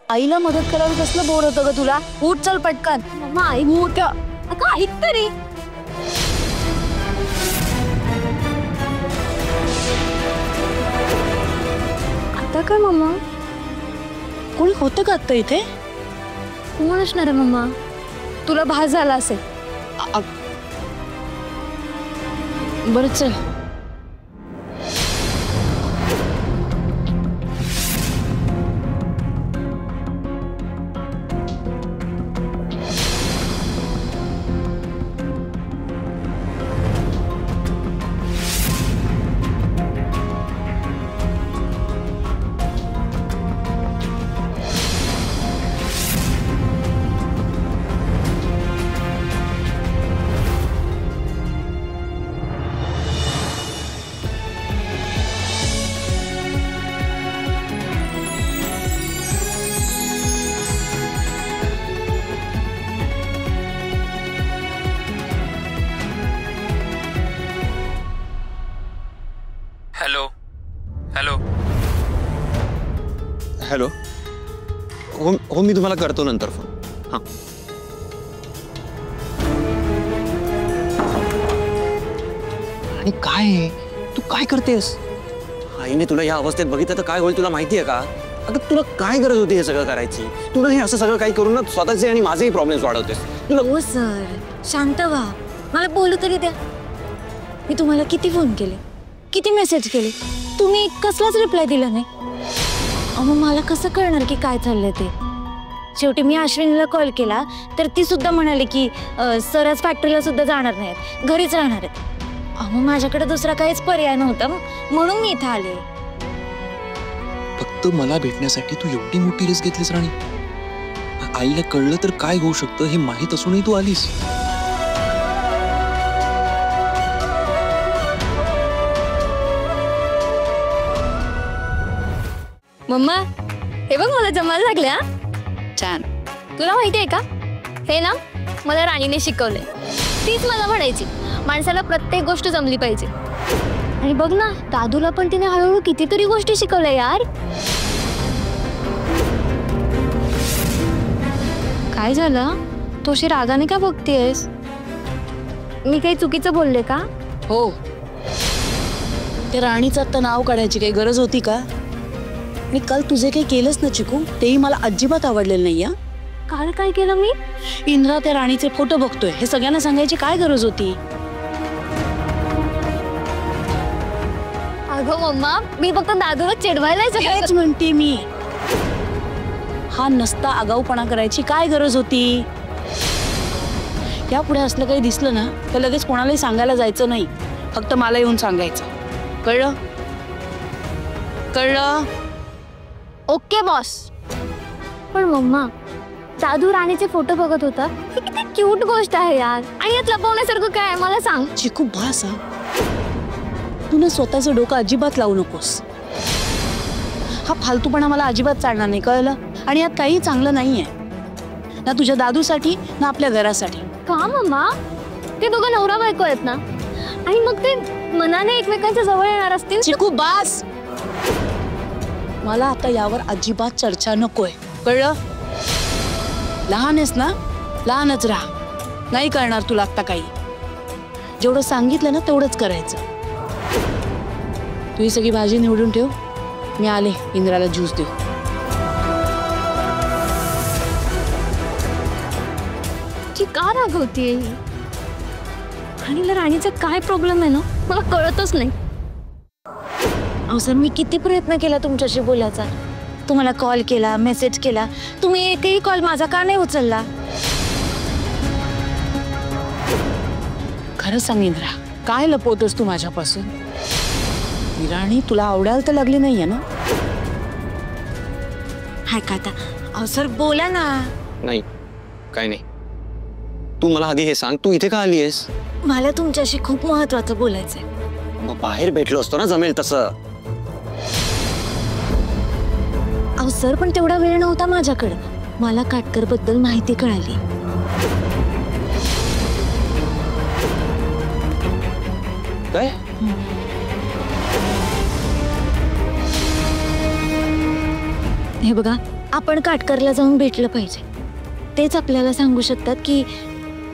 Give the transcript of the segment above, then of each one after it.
आईला मदत करायला कसलं बोर होतं ग तुला? उठ चल पटकन. मम्मा ऐक. उठ. अगं ऐक तरी. आता काय मम्मा? कोणी होतं का आता इथे? कोण असणार आहे मम्मा? तुला भास झाला असेल. बरं चल. Hello hello hello. हो मी तुम्हाला करतो नंतर फोन. हां. आणि काय तू काय करतेस? आईने तुला या अवस्थेत बघितलं तर काय होईल तुला माहिती आहे का? अगं तुला काय गरज होती हे सगळं करायची? तुला हे असं सगळं काही करून ना स्वतःचे आणि माझेही प्रॉब्लेम्स वाढवतेस. तुला हो सर, शांत व्हा. मला बोलू तरी द्या. मी तुम्हाला किती फोन केले, किती मेसेज केले, तुम्ही कसलाच रिप्लाय दिला नाही. अहो मला कसं कळणार की काय चाललंय ते? शेवटी मी अश्विनीला कॉल केला तर ती सुद्धा म्हणाली की सर आज फॅक्टरीला सुद्धा जाणार नाहीत, घरीच राहणार आहेत. अहो माझ्याकडे दुसरा काहीच पर्याय नव्हता म्हणून मी इथं आले. फक्त मला भेटण्यासाठी तू एवढी मोठी रिस्क घेतलीस राणी? आईला कळलं तर काय होऊ शकतं हे माहीत असूनही तू आलीस. मम्मा हे बघ मला जमायला लागल्या. छान. तुला माहिती आहे का, हे ना मला राणीने शिकवलंय. तीच मला म्हणायची माणसाला प्रत्येक गोष्ट जमली पाहिजे. आणि बघ ना दादूला पण तिने हळूहळू कितीतरी गोष्टी शिकवल्या यार. काय झालं? तू अशी रागाने का बघतेस? मी काही चुकीचं बोलले का? हो. ते राणीचं आता नाव काढायची काही गरज होती का? आणि काल तुझे काही केलंच ना चिकू, तेही मला अजिबात आवडलेलं नाही. या काल काय केलं मी? इंद्रा त्या राणीचे फोटो बघतोय हे सगळ्यांना सांगायची काय गरज होती? अगं मम्मा मी फक्त दादूला चिडवायलाच हेच म्हणते मी. हा नसता आगाऊपणा करायची काय गरज होती? यापुढे असलं काही दिसलं ना तर लगेच कोणालाही सांगायला जायचं नाही. फक्त मला येऊन सांगायचं. कळलं? कळलं? Okay boss. पण मम्मा दादू राणीचे फोटो बघत होता, ही किती क्यूट गोष्ट आहे यार. आणि यात लपवण्यासारखं काय आहे मला सांग. चिकू बास हा. तू ना स्वतःचं डोकं अजिबात लावू नकोस. हा फालतूपणा मला अजिबात चालणार नाही. कळलं? आणि यात काही चांगलं नाहीये ना तुझ्या दादूसाठी ना आपल्या घरासाठी. का मम्मा? ते दोघं नवरा बायको आहेत ना, आणि मग ते मनाने एकमेकांच्या जवळ येणार असतील. चिकू बास. मला आता यावर अजिबात चर्चा नकोय. कळलं? लहान आहेस ना, लहानच राहा. नाही करणार तुला आता काही. जेवढं सांगितलं ना तेवढंच करायचं. तू ही सगळी भाजी निवडून ठेव, मी आले इंद्राला ज्यूस देऊ. ती का रागवतीये? आणि राणीचा काय प्रॉब्लेम आहे ना मला कळतच नाही. अहो सर मी किती प्रयत्न केला तुमच्याशी बोलायचा. तुम्हाला कॉल केला, मेसेज केला, तुम्ही एकही कॉल माझा का नाही उचलला? खरं सांग इंद्रा, काय लपवतोस तू माझ्यापासून? राणी तुला आवडायला तर लागली नाहीये ना? हाय का आता? अहो सर बोला ना. नाही काय नाही. तू मला आधी हे सांग, तू इथे का आली आहेस? मला तुमच्याशी खूप महत्त्वाचं बोलायचंय. मग बाहेर भेटलो असतो ना, जमेल तसं. अहो सर पण तेवढा वेळ नव्हता माझ्याकडे. मला काटकर बद्दल माहिती कळाली. काय? हे बघा आपण काटकरला जाऊन भेटलं पाहिजे. तेच आपल्याला सांगू शकतात की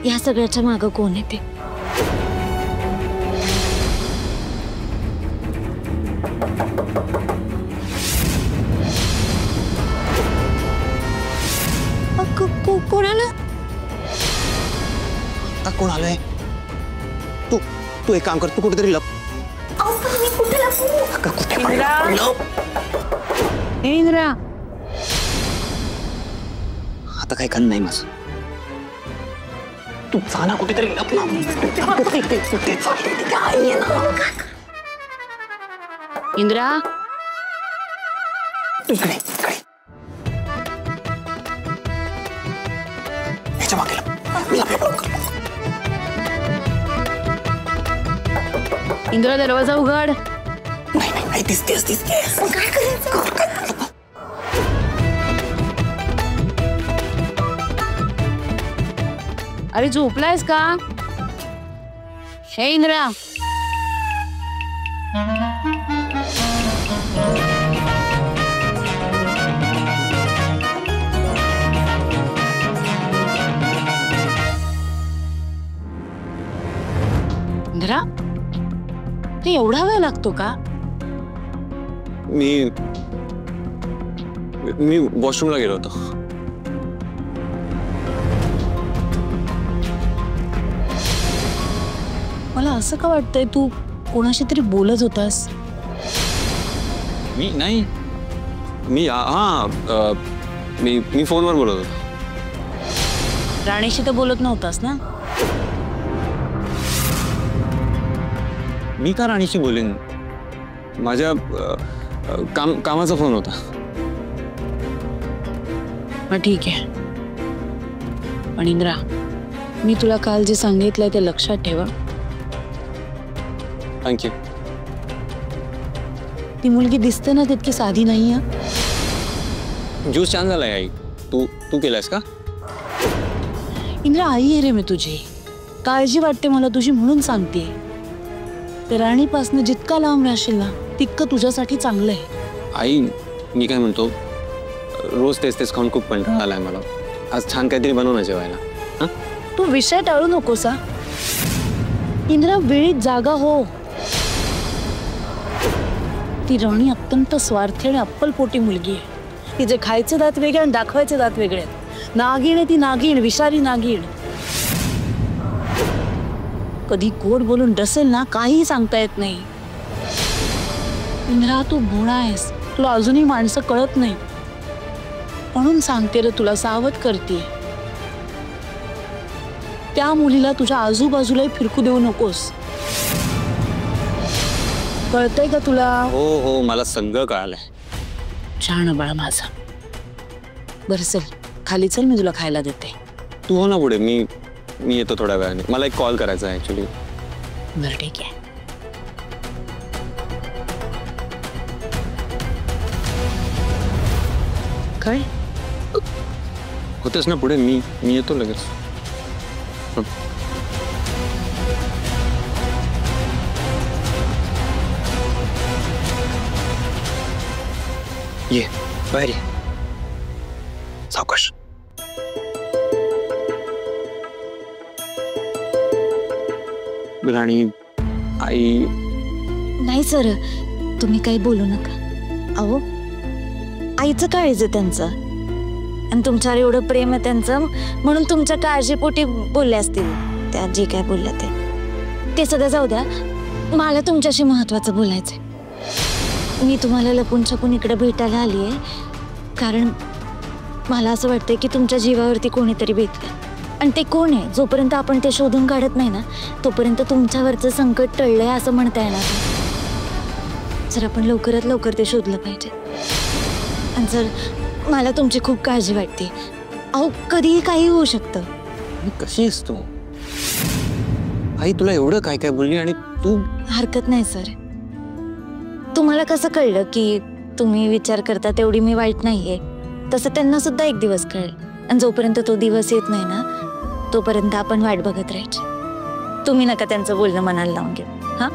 या सगळ्याच्या मागं कोण आहे ते. कोणाला आता कोण आलंय? तू तू एक काम कर, तू कुठेतरी लप. अगं, कुठे पण लप. इंद्रा आता काही खन नाही माझं. तू जा ना कुठेतरी लप ना. कुठे चालली ती? काय आहे ना? इंद्रा इकडे इकडे ह्याच्या मागे लप. लप, लप. इंद्रा दरवाजा उघड. नाही नाही नाही, दिसतेस दिसतेस. काय करायचं? अरे झोपलायस का? हे इंद्रा इंद्रा ते एवढा वेळ लागतो का? मी वॉशरूमला गेलो होतो. मला असं का वाटतंय तू कोणाशी तरी बोलत होतास? मी नाही. मी फोनवर बोलत होतो. राणीशी तर बोलत नव्हतास ना? मी का राणीशी बोलेन? माझ्या कामाचा फोन होता. मग ठीक आहे. पण इंद्रा, मी तुला काल जे सांगितलंय ते लक्षात ठेवा. थँक्यू. ती मुलगी दिसते ना तितकी साधी नाही. ज्यूस छान झालाय आई. तू तू केलायस का? इंद्रा, आई आहे रे मी तुझी. काळजी वाटते मला तुझी म्हणून सांगते. ते राणीपासून जितका लांब राहशील ना तितकं तुझ्यासाठी चांगलं आहे. आई, मी काय म्हणतो, रोज तेच तेच खाऊन खूप कंटाळा आलाय मला. आज छान काहीतरी बनव ना जेवायला. हा, तू विषय टाळू नकोस. इंद्रा, वेळीत जागा हो. ती राणी अत्यंत स्वार्थी आणि अप्पलपोटी मुलगी आहे. तिचे खायचे दात वेगळे आणि दाखवायचे दात वेगळे आहेत. नागिण आहे ती, नागिण, विषारी नागिण. कधी गोड बोलून डसेल ना, काही सांगता येत नाही. इंद्रा, तू भोळा आहेस. तुला अजूनही माणसं कळत नाही म्हणून सांगते रे तुला, सावध करते. त्या मुलीला तुझ्या आजूबाजूलाही फिरकू देऊ नकोस. कळतंय का तुला? हो हो, मला सगळं कळालंय. छान बाळा माझा. बरं चल खाली चल, मी तुला खायला देते. तू हो ना पुढे. मी येतो थोड्या वेळाने. मला एक कॉल करायचा आहे ऍक्च्युली. बरं ठीक आहे. काय होतेस ना पुढे. मी येतो लगेच. ये बाहेर ये. सावकाश. राणी, आई. नाही सर, तुम्ही काही बोलू नका. अहो, आईचं काळज आहे त्यांचं आणि तुमच्यावर एवढं प्रेम आहे त्यांचं म्हणून तुमच्या काळजीपोटी बोलले असतील त्या जे काय बोलल्या ते सगळं जाऊ द्या. मला तुमच्याशी महत्वाचं बोलायचंय. मी तुम्हाला लपून छपून इकडे भेटायला आली आहे कारण मला असं वाटतंय की तुमच्या जीवावरती कोणीतरी बेतलं आणि ते कोण आहे जोपर्यंत आपण ते शोधून काढत नाही ना तोपर्यंत तुमच्यावरचं संकट टळलंय असं म्हणता येणार नाही. जर आपण लवकरात लवकर ते शोधलं पाहिजे. आणि जर मला तुमची खूप काळजी वाटते. अहो, कधीही काही होऊ शकतं. कशी आहेस तू? आई तुला एवढं काय काय बोलली आणि तू? हरकत नाही सर. तुम्हाला कसं कळलं की तुम्ही विचार करता तेवढी मी वाईट नाहीये तसं त्यांना सुद्धा एक दिवस कळेल. आणि जोपर्यंत तो दिवस येत नाही ना तोपर्यंत आपण वाट बघत राहायची. तुम्ही नका त्यांचं बोलणं मनाला लावून घेऊ. हा,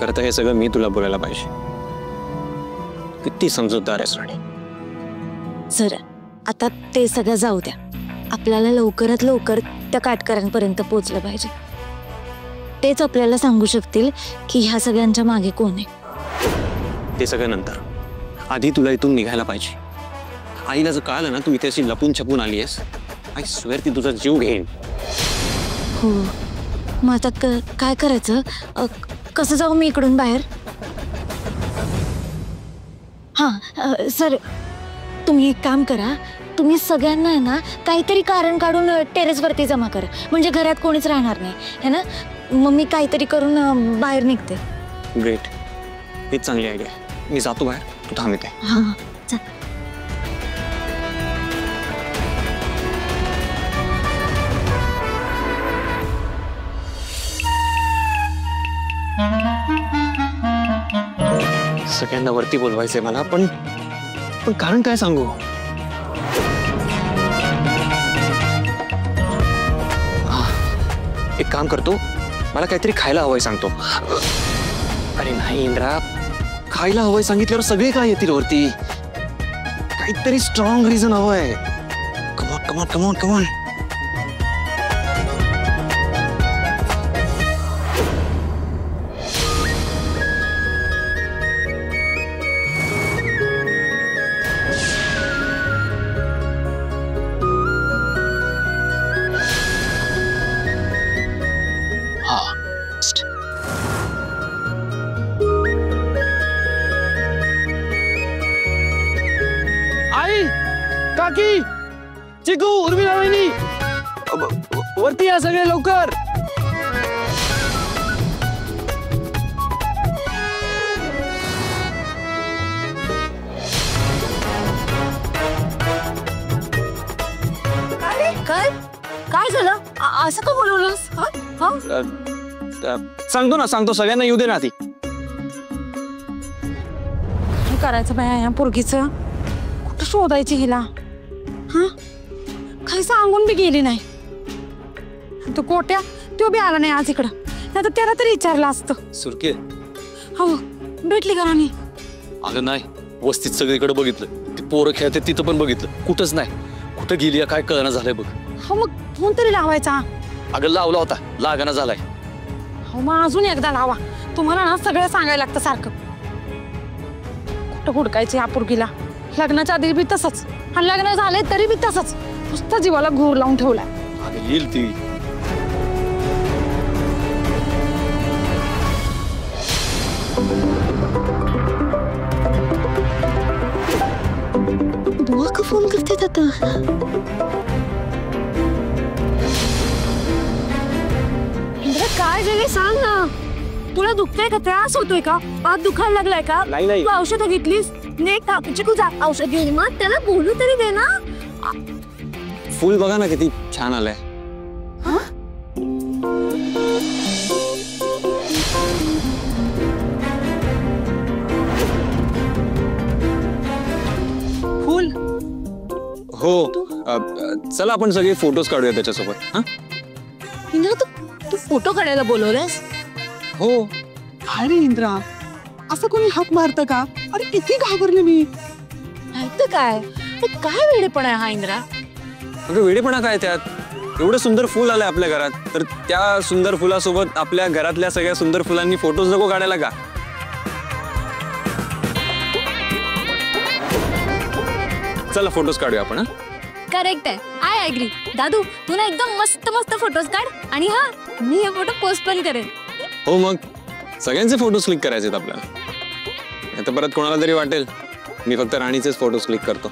करता हे सगळं मी तुला बोलायला पाहिजे. किती समजूतदार आहेस राणी. सर, आता ते सगळं जाऊ द्या. आपल्याला लवकरात लवकर त्या काटकऱ्यांपर्यंत पोहोचलं पाहिजे. तेच आपल्याला सांगू शकतील की ह्या सगळ्यांच्या मागे कोण आहे. ते सगळं नंतर. आधी तुला इथून निघायला पाहिजे. आईला जर कळालं ना तू इथे अशी लपून छपून आली आहेस, आई स्वेअर ती तुझा जीव घेईन. हो, मग आता काय करायचं? कसं जाऊ मी इकडून बाहेर? हां सर, तुम्ही एक काम करा, तुम्ही सगळ्यांना आहे ना काहीतरी कारण काढून टेरेसवरती जमा करा, म्हणजे घरात कोणीच राहणार नाही है ना. मग मी काहीतरी करून बाहेर निघते. ग्रेट, हीच चांगली आयडिया. मी जातो बाहेर, तू थांब इथे. हां चल. सगळ्यांना वरती बोलवायचंय मला, पण कारण काय सांगू? एक काम करतो, मला काहीतरी खायला हवंय सांगतो. अरे नाही इंद्रा, खायला हवंय सांगितल्यावर सगळे काय येतील वरती. काहीतरी स्ट्रॉंग रिझन हवंय. Come on come on come on come on. आई, काकी, चिकू, उर्मिला वहिनी, वरती या सगळे लवकर. काय झालं? असं का बोलवलंस? सांगतो सगळ्यांना येऊ दे ना ती. काय करायचं बाया या पोरगीचं? कुठं शोधायची हिला? हा, काही सांगून बी गेली नाही. तो कोट्या तो बी आला नाही आज इकडं, नाही तर त्याला तरी विचारलं असतं. सुरके, हो, भेटली का राणी? अगं नाही, वस्तीत सगळीकडे बघितलं, ती पोरं खेळते तिथं पण बघितलं, कुठंच नाही. कुठं गेली काय कळना झालंय बघ. हो मग फोन तरी लावायचा. अगं लावला होता, लागना झालाय. हो मग अजून एकदा लावा. तुम्हाला ना सगळं सांगायला लागतं सारखं. कुठं हुडकायचं या पोरगीला? लग्नाच्या आधी बी तसंच, आणि लग्न झाले तरी बी तसंच. नुसतं जीवाला घोर लावून ठेवलाय. अगं येईल ती. बुवा का फोन करते आता? इंद्रा काय झाले सांग ना. तुला दुखतंय का? त्रास होतोय का? पाठ दुखायला लागलाय का? नाही. तू औषधं घेतलीस? चिकू जा औषध घेऊन. मग त्याला बोलू तरी दे ना. फुल बघा ना किती छान आलंय. फुल? हो, चला आपण सगळे फोटोज काढूया त्याच्यासोबत. हा, इंद्रा तू फोटो काढायला बोलवलंस? हो. अरे इंद्रा, असं कोणी हाक मारतं का? अरे किती घाबरले मी. नाही तर काय. काय वेडेपणा आहे हा इंद्रा? अगं वेडेपणा काय त्यात? एवढं सुंदर फुल आलंय आपल्या घरात, तर त्या सुंदर फुलासोबत आपल्या घरातल्या सगळ्या सुंदर फुलांनी फोटोज नको काढायला का? चला फोटोज काढूया आपण. करेक्ट आहे. I agree. दादू, तू ना एकदम मस्त मस्त फोटोज काढ, आणि हा, मी हे फोटो पोस्ट पण करेन. हो, मग सगळ्यांचे फोटोज क्लिक करायचे आपल्याला. आता परत कोणाला तरी वाटेल मी फक्त राणीचेच फोटोज क्लिक करतो.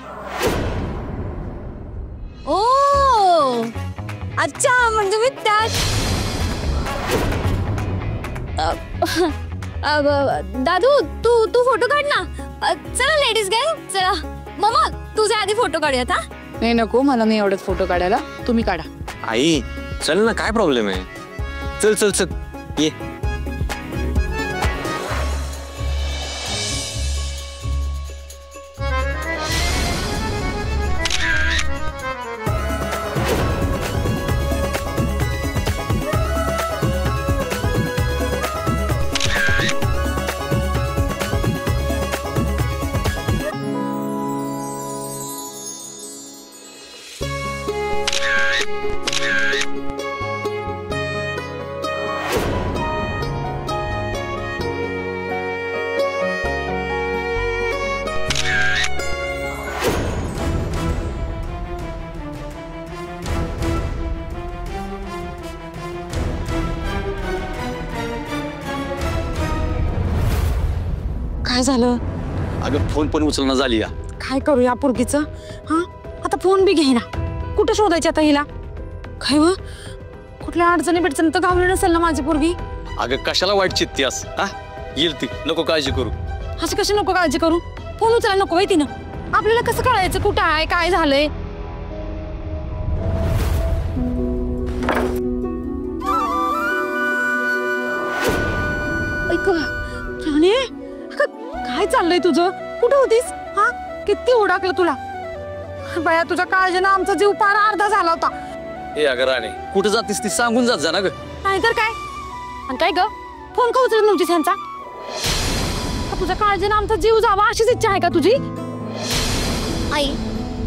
ओ अच्छा, म्हणजे मी त्यात दादू, तू फोटो काढ ना. चला लेडीज गँग, चला. मम्मा, तुझे आधी फोटो काढूयात. हा, नाही नको, मला नाही आवडत फोटो काढायला. तुम्ही काढा. आई चल ना, काय प्रॉब्लेम आहे? चल चल चल ये. काय झालं? अगं फोन पण उचलणं झाली या. काय करू या पोरगीचं? हा, आता फोन बी घेईना. कुठं शोधायची आता हिला? काय व कुठल्या अडचणी बिडचणी तर गावली नसेल ना माझी पोरगी? अगं कशाला वाईट चित्तीस? हा, येईल ती, नको काळजी करू. अशी कशी नको काळजी करू? फोन उचलायला नको माहिती ना. आपल्याला कसं कळायचं कुठं आहे, काय झालंय? ऐक राणे, काय चाललंय तुझं? कुठं होतीस? हा, किती ओळखलं तुला. बाया, तुझ्या काळजीनं आमचा जीव पार अर्धा झाला होता. ए अगं राणे, कुठं जातीस ती सांगून जात जा ना ग. नाहीतर काय. आणि काय ग, फोन का उचलत नव्हतीस यांचा? तुझ्या काळजीनं आमचा जीव जावा अशीच इच्छा आहे का तुझी? आई,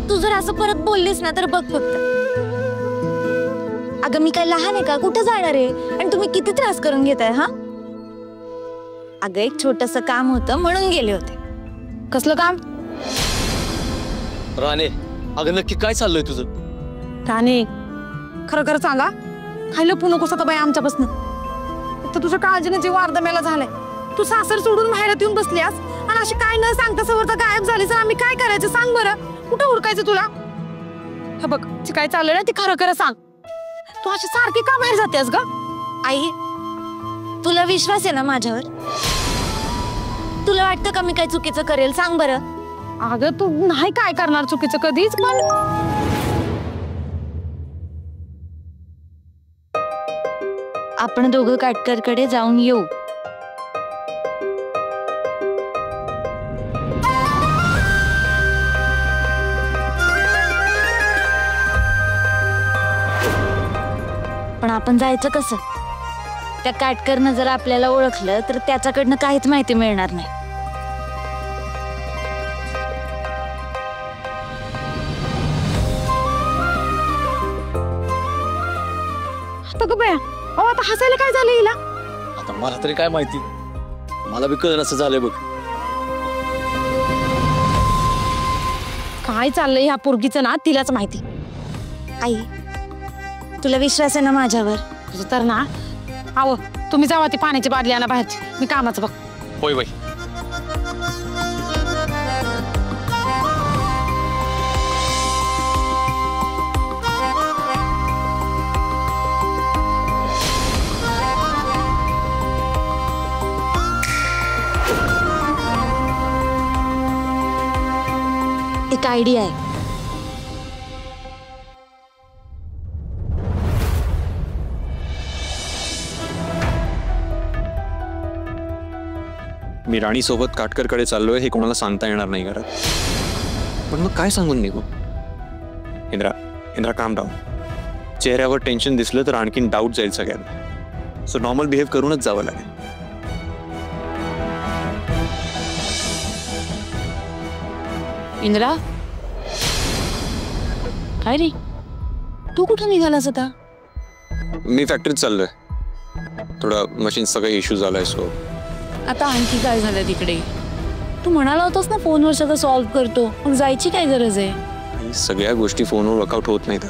तू जर असं परत बोललीस ना तर बघ फक्त. अगं मी काय लहान आहे का? कुठं जाणार आहे? आणि तुम्ही किती त्रास करून घेताय? हा, अगं एक छोटस काम होतं म्हणून गेले होते. कसलं काम? राणे, अगं नक्की काय चाललंय तुझं? राणे, खरं खरं सांगा, खायला लपू नकोस आता बाई आमच्यापासून. तर तुझ्या काळजीने जीव अर्धा मेला झालाय. तू सासर सोडून बाहेरात येऊन बसलीस आणि अशी काय न सांगता सवरता गायब झालीस. आम्ही काय करायचं सांग बरं? कुठं हुडकायचं तुला? हे बघ, जे काय चाललंय ना ते खरं खरं सांग. तू अशी सारखी का बाहेर जातेस ग? आई, तुला विश्वास आहे ना माझ्यावर? तुला वाटतं का मी काय चुकीचं करेल? सांग बरं. अगं तू नाही काय करणार चुकीचं कधीच. पण आपण दोघं काटकरकडे जाऊन येऊ. पण आपण जायचं कसं? त्या काटकरनं जर आपल्याला ओळखलं तर त्याच्याकडनं काहीच माहिती मिळणार नाही. आता हसायला काय झालं हिला? आता मला तरी काय माहिती, मला बी कळलं असं झालंय बघ. काय चाललंय ह्या पोरगीचं ना तिलाच माहिती. आई, तुला विश्वास आहे ना माझ्यावर? तुझं तर ना. आव, तुम्ही जावा ती पाण्याची बादली आणा बाहेरची. मी कामाचं बघ. होय बाई. एक आयडिया आहे. मी राणी सोबत काटकरकडे चाललोय हे कोणाला सांगता येणार नाही घरात. पण मग काय सांगून निघू? इंद्रा काम डाऊन. चेहऱ्यावर टेन्शन दिसलं तर आणखीन डाऊट जाईल सगळ्यांना. सो नॉर्मल बिहेव करूनच जावं लागेल. इंद्रा, काय रे, तू कुठं निघालास आता? मी फॅक्टरीत चाललोय. थोडा मशीन सगळं इश्यू झालाय. सो आता आणखी काय झालं तिकडे? तू म्हणाला होतास ना फोनवर सगळं सॉल्व्ह करतो, मग जायची काय गरज आहे? सगळ्या गोष्टी फोनवर वर्कआउट होत नाहीत.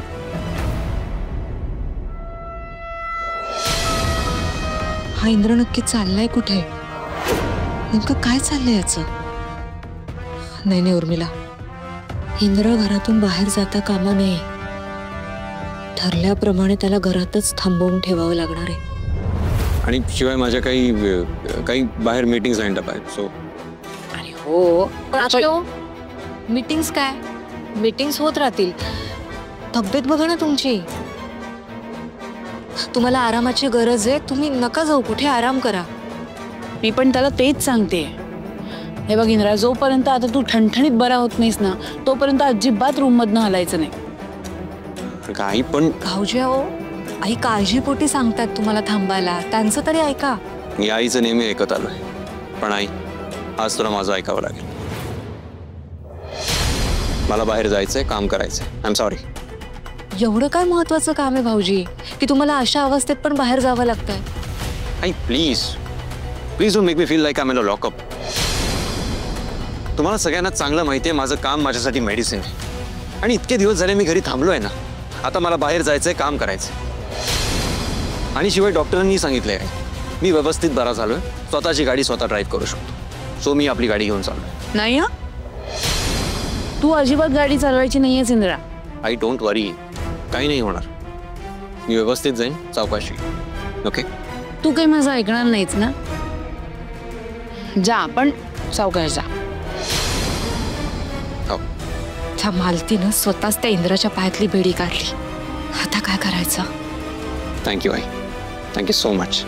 हा इंद्र नक्की चाललाय कुठे? नेमकं काय चाललंय याचं? नाही उर्मिला, इंद्र घरातून बाहेर जाता कामा नये. ठरल्याप्रमाणे त्याला घरातच थांबवून ठेवावं लागणार आहे. आणि शिवाय माझ्या काही बाहेर मीटिंग्स लाईन आहेत. सो अरे हो, मीटिंग्स काय? मीटिंग्स होत राहतील. तब्येत बघा ना तुमची. तुम्हाला आरामाची गरज आहे. तुम्ही नका जाऊ कुठे, आराम करा. मी पण त्याला तेच सांगते. हे बघ इंद्रा, जोपर्यंत आता तू ठणठणीत बरा होत नाहीस ना, तोपर्यंत अजिबात रूम मधनं हलायचं नाही. काही पण भाऊजी हो, आई काळजीपोटी सांगतात तुम्हाला थांबायला. त्यांचं तरी ऐका. मी आईचं नेहमी ऐकत आलोय, पण आई आज तुला माझं ऐकावं लागेल. मला बाहेर जायचंय, काम करायचंय. I am sorry. एवढं काय महत्वाचं काम आहे भाऊजी की तुम्हाला अशा अवस्थेत पण बाहेर जावं लागतंय? आई please please don't make me feel like I am in a lockup. तुम्हाला सगळ्यांना चांगलं माहिती आहे माझं काम माझ्यासाठी मेडिसिन आहे. आणि इतके दिवस झाले मी घरी थांबलोय ना, आता मला बाहेर जायचंय, काम करायचंय. आणि शिवाय डॉक्टरांनी सांगितलंय मी व्यवस्थित बरा झालोय, स्वतःची गाडी स्वतः ड्राईव्ह करू शकतो. सो मी आपली गाडी घेऊन चाललोय. नाही हा, तू अजिबात गाडी चालवायची नाहीयेस इंद्रा. आई डोंट वरी, काही नाही होणार. मी व्यवस्थित जाईन चौकाशी. ओके? तू काही माझं ऐकणार नाहीच ना. जा पण सावकाश जा. हो. त्या मालतीनं स्वतःच त्या इंद्राच्या पायातली बेडी काढली. आता काय करायचं? थँक्यू आई, थँक्यू सो मच.